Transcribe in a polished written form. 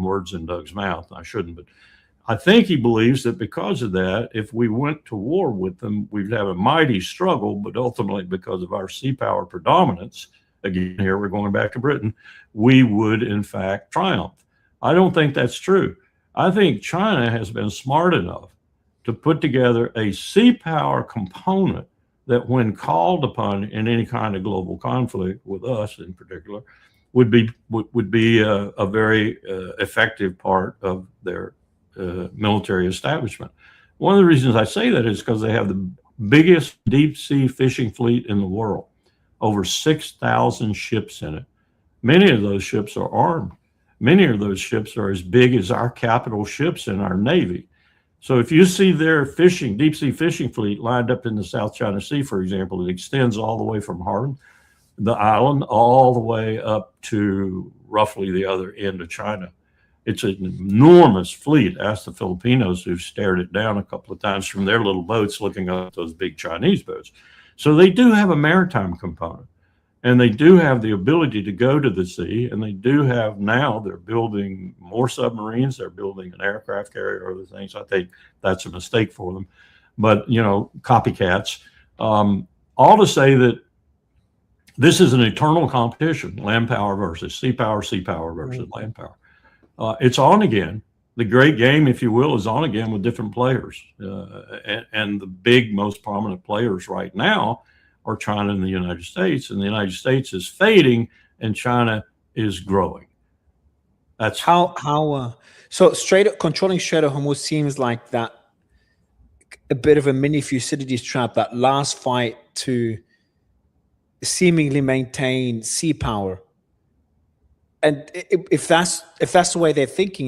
words in Doug's mouth. I shouldn't, but I think he believes that because of that, if we went to war with them, we'd have a mighty struggle, but ultimately because of our sea power predominance, again, here we're going back to Britain, we would in fact triumph. I don't think that's true. I think China has been smart enough to put together a sea power component that when called upon in any kind of global conflict with us in particular, would be a very effective part of their military establishment. One of the reasons I say that is because they have the biggest deep sea fishing fleet in the world, over 6,000 ships in it. Many of those ships are armed. Many of those ships are as big as our capital ships in our Navy. So if you see their fishing, deep sea fishing fleet lined up in the South China Sea, for example, it extends all the way from Harbin, the island, all the way up to roughly the other end of China. It's an enormous fleet. Ask the Filipinos who've stared it down a couple of times from their little boats looking up at those big Chinese boats. So they do have a maritime component, and they do have the ability to go to the sea, and they do have now, they're building more submarines, they're building an aircraft carrier, other things. I think that's a mistake for them. But, you know, copycats. All to say that this is an eternal competition, land power versus sea power versus land power. It's on again. The great game, if you will, is on again with different players. And the big, most prominent players right now are China and the United States. And the United States is fading and China is growing. That's so controlling Strait of Hormuz seems like that a bit of a mini Thucydides trap, that last fight to seemingly maintain sea power. And if that's the way they're thinking,